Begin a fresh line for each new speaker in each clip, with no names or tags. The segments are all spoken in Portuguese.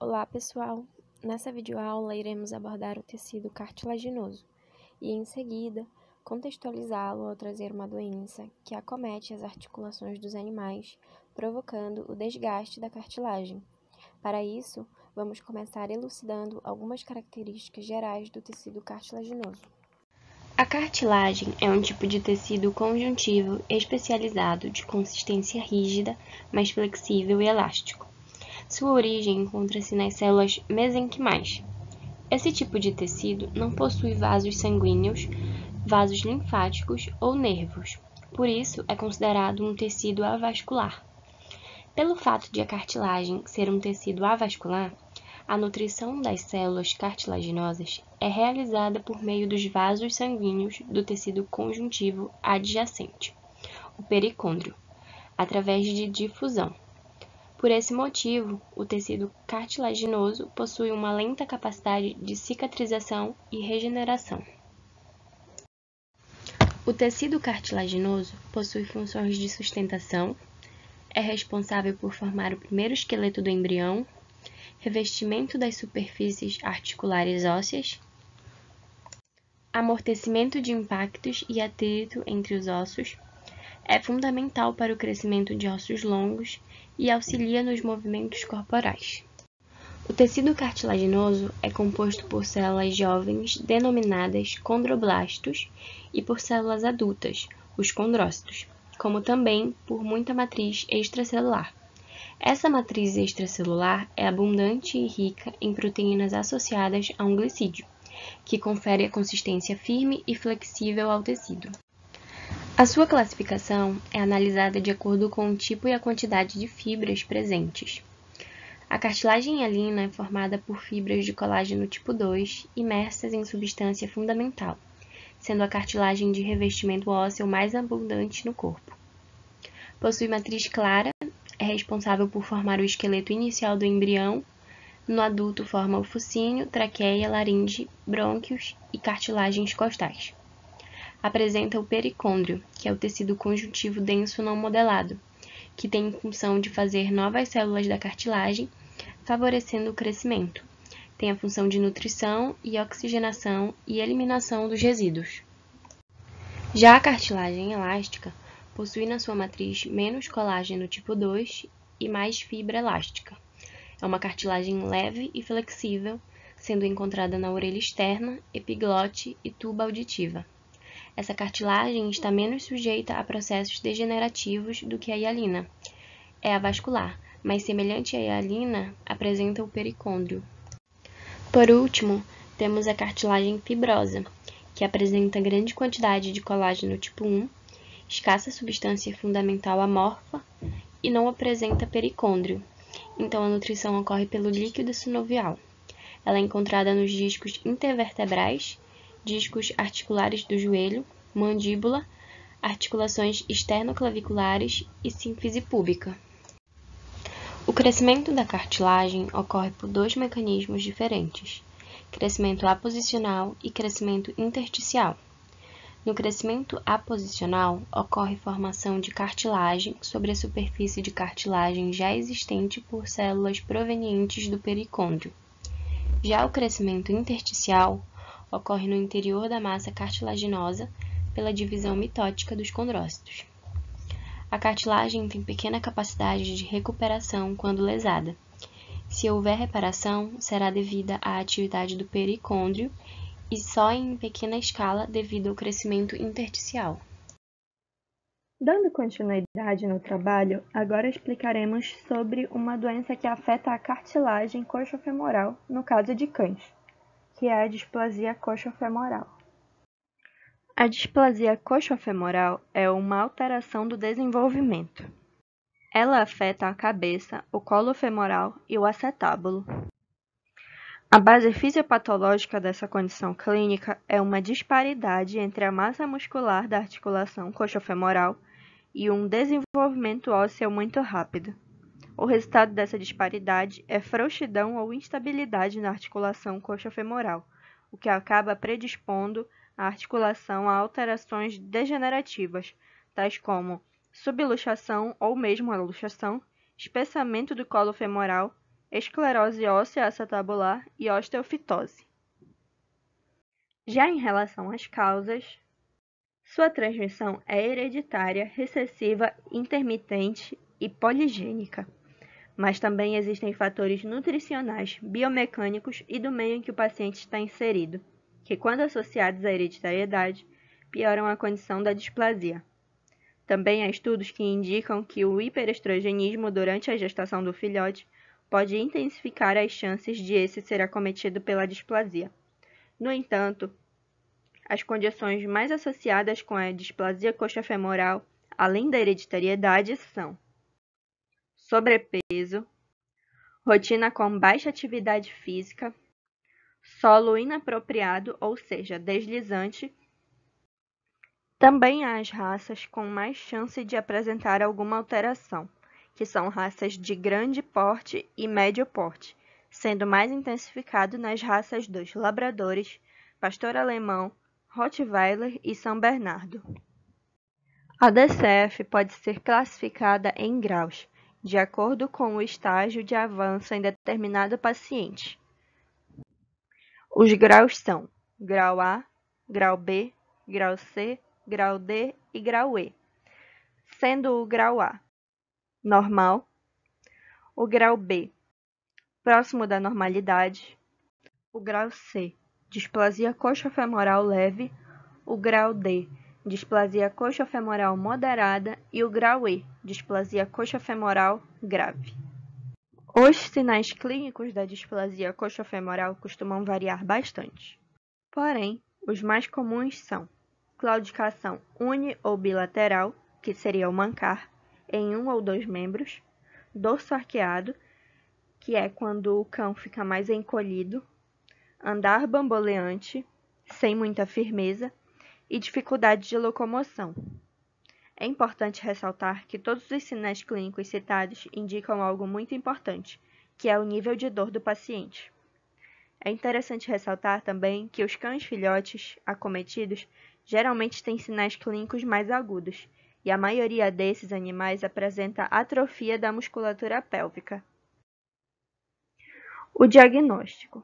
Olá pessoal, nessa videoaula iremos abordar o tecido cartilaginoso e em seguida contextualizá-lo ao trazer uma doença que acomete as articulações dos animais, provocando o desgaste da cartilagem. Para isso, vamos começar elucidando algumas características gerais do tecido cartilaginoso. A cartilagem é um tipo de tecido conjuntivo especializado de consistência rígida, mais flexível e elástico. Sua origem encontra-se nas células mesenquimais. Esse tipo de tecido não possui vasos sanguíneos, vasos linfáticos ou nervos. Por isso, é considerado um tecido avascular. Pelo fato de a cartilagem ser um tecido avascular, a nutrição das células cartilaginosas é realizada por meio dos vasos sanguíneos do tecido conjuntivo adjacente, o pericôndrio, através de difusão. Por esse motivo, o tecido cartilaginoso possui uma lenta capacidade de cicatrização e regeneração. O tecido cartilaginoso possui funções de sustentação, é responsável por formar o primeiro esqueleto do embrião, revestimento das superfícies articulares ósseas, amortecimento de impactos e atrito entre os ossos, é fundamental para o crescimento de ossos longos e auxilia nos movimentos corporais. O tecido cartilaginoso é composto por células jovens denominadas condroblastos e por células adultas, os condrócitos, como também por muita matriz extracelular. Essa matriz extracelular é abundante e rica em proteínas associadas a um glicídio, que confere a consistência firme e flexível ao tecido. A sua classificação é analisada de acordo com o tipo e a quantidade de fibras presentes. A cartilagem hialina é formada por fibras de colágeno tipo 2 imersas em substância fundamental, sendo a cartilagem de revestimento ósseo mais abundante no corpo. Possui matriz clara, é responsável por formar o esqueleto inicial do embrião. No adulto forma o focinho, traqueia, laringe, brônquios e cartilagens costais. Apresenta o pericôndrio, que é o tecido conjuntivo denso não modelado, que tem função de fazer novas células da cartilagem, favorecendo o crescimento. Tem a função de nutrição e oxigenação e eliminação dos resíduos. Já a cartilagem elástica possui na sua matriz menos colágeno tipo 2 e mais fibra elástica. É uma cartilagem leve e flexível, sendo encontrada na orelha externa, epiglote e tuba auditiva. Essa cartilagem está menos sujeita a processos degenerativos do que a hialina. É avascular, mas semelhante à hialina, apresenta o pericôndrio. Por último, temos a cartilagem fibrosa, que apresenta grande quantidade de colágeno tipo 1, escassa substância fundamental amorfa e não apresenta pericôndrio. Então, a nutrição ocorre pelo líquido sinovial. Ela é encontrada nos discos intervertebrais, discos articulares do joelho, mandíbula, articulações externoclaviculares e sínfise púbica. O crescimento da cartilagem ocorre por dois mecanismos diferentes: crescimento aposicional e crescimento intersticial. No crescimento aposicional, ocorre formação de cartilagem sobre a superfície de cartilagem já existente por células provenientes do pericôndrio. Já o crescimento intersticial ocorre no interior da massa cartilaginosa pela divisão mitótica dos condrócitos. A cartilagem tem pequena capacidade de recuperação quando lesada. Se houver reparação, será devida à atividade do pericôndrio e só em pequena escala devido ao crescimento intersticial.
Dando continuidade no trabalho, agora explicaremos sobre uma doença que afeta a cartilagem coxofemoral, no caso de cães, que é a displasia coxofemoral. A displasia coxofemoral é uma alteração do desenvolvimento. Ela afeta a cabeça, o colo femoral e o acetábulo. A base fisiopatológica dessa condição clínica é uma disparidade entre a massa muscular da articulação coxofemoral e um desenvolvimento ósseo muito rápido. O resultado dessa disparidade é frouxidão ou instabilidade na articulação coxofemoral, o que acaba predispondo a articulação a alterações degenerativas, tais como subluxação ou mesmo a luxação, espessamento do colo femoral, esclerose óssea acetabular e osteofitose. Já em relação às causas, sua transmissão é hereditária, recessiva, intermitente e poligênica. Mas também existem fatores nutricionais, biomecânicos e do meio em que o paciente está inserido, que, quando associados à hereditariedade, pioram a condição da displasia. Também há estudos que indicam que o hiperestrogenismo durante a gestação do filhote pode intensificar as chances de esse ser acometido pela displasia. No entanto, as condições mais associadas com a displasia coxofemoral, além da hereditariedade, são sobrepeso, rotina com baixa atividade física, solo inapropriado, ou seja, deslizante. Também há as raças com mais chance de apresentar alguma alteração, que são raças de grande porte e médio porte, sendo mais intensificado nas raças dos labradores, pastor alemão, Rottweiler e São Bernardo. A DCF pode ser classificada em graus, de acordo com o estágio de avanço em determinado paciente. Os graus são grau A, grau B, grau C, grau D e grau E, sendo o grau A normal, o grau B próximo da normalidade, o grau C displasia coxofemoral leve, o grau D displasia coxofemoral moderada e o grau E displasia coxofemoral grave. Os sinais clínicos da displasia coxofemoral costumam variar bastante. Porém, os mais comuns são claudicação uni- ou bilateral, que seria o mancar, em um ou dois membros, dorso arqueado, que é quando o cão fica mais encolhido, andar bamboleante, sem muita firmeza, e dificuldade de locomoção. É importante ressaltar que todos os sinais clínicos citados indicam algo muito importante, que é o nível de dor do paciente. É interessante ressaltar também que os cães filhotes acometidos geralmente têm sinais clínicos mais agudos, e a maioria desses animais apresenta atrofia da musculatura pélvica. O diagnóstico.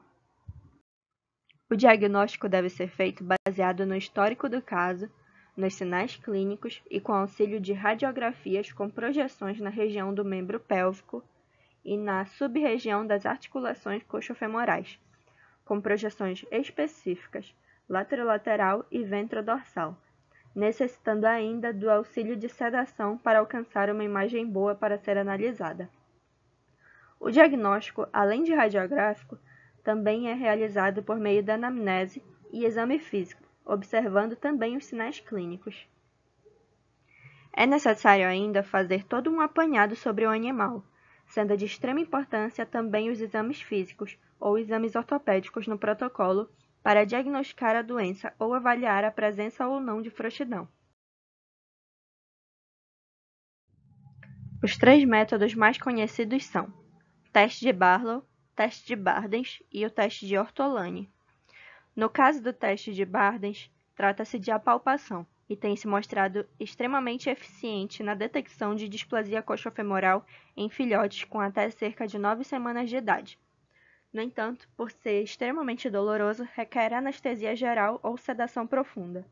O diagnóstico deve ser feito baseado no histórico do caso, nos sinais clínicos e com auxílio de radiografias com projeções na região do membro pélvico e na sub-região das articulações coxofemorais, com projeções específicas laterolateral e ventrodorsal, necessitando ainda do auxílio de sedação para alcançar uma imagem boa para ser analisada. O diagnóstico, além de radiográfico, também é realizado por meio da anamnese e exame físico, observando também os sinais clínicos. É necessário ainda fazer todo um apanhado sobre o animal, sendo de extrema importância também os exames físicos ou exames ortopédicos no protocolo para diagnosticar a doença ou avaliar a presença ou não de frouxidão. Os 3 métodos mais conhecidos são teste de Barlow, teste de Bardens e o teste de Ortolani. No caso do teste de Bardens, trata-se de apalpação e tem se mostrado extremamente eficiente na detecção de displasia coxofemoral em filhotes com até cerca de 9 semanas de idade. No entanto, por ser extremamente doloroso, requer anestesia geral ou sedação profunda.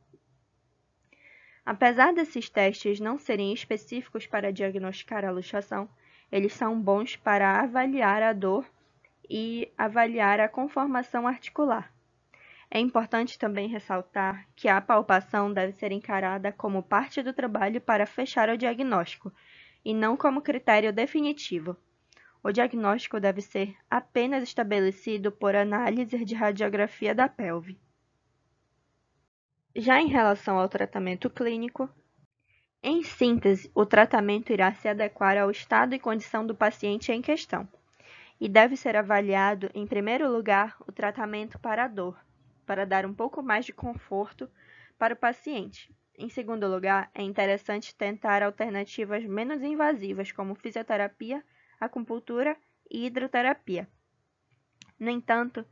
Apesar desses testes não serem específicos para diagnosticar a luxação, eles são bons para avaliar a dor e avaliar a conformação articular. É importante também ressaltar que a palpação deve ser encarada como parte do trabalho para fechar o diagnóstico, e não como critério definitivo. O diagnóstico deve ser apenas estabelecido por análise de radiografia da pelve. Já em relação ao tratamento clínico, em síntese, o tratamento irá se adequar ao estado e condição do paciente em questão, e deve ser avaliado, em primeiro lugar, o tratamento para a dor, para dar um pouco mais de conforto para o paciente. Em segundo lugar, é interessante tentar alternativas menos invasivas, como fisioterapia, acupuntura e hidroterapia. No entanto,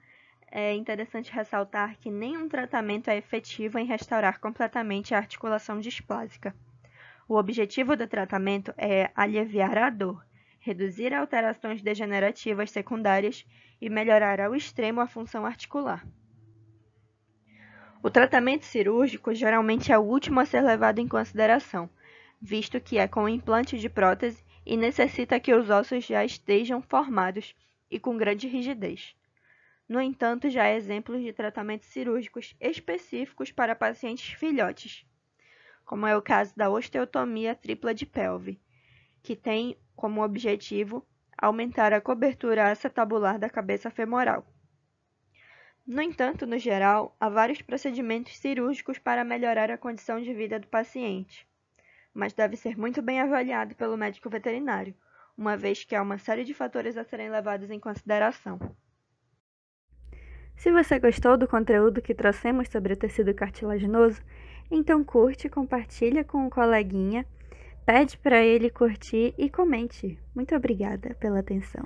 é interessante ressaltar que nenhum tratamento é efetivo em restaurar completamente a articulação displásica. O objetivo do tratamento é aliviar a dor, reduzir alterações degenerativas secundárias e melhorar ao extremo a função articular. O tratamento cirúrgico geralmente é o último a ser levado em consideração, visto que é com implante de prótese e necessita que os ossos já estejam formados e com grande rigidez. No entanto, já há exemplos de tratamentos cirúrgicos específicos para pacientes filhotes, como é o caso da osteotomia tripla de pelve, que tem como objetivo aumentar a cobertura acetabular da cabeça femoral. No entanto, no geral, há vários procedimentos cirúrgicos para melhorar a condição de vida do paciente, mas deve ser muito bem avaliado pelo médico veterinário, uma vez que há uma série de fatores a serem levados em consideração. Se você gostou do conteúdo que trouxemos sobre o tecido cartilaginoso, então curte, compartilha com um coleguinha, pede para ele curtir e comente. Muito obrigada pela atenção.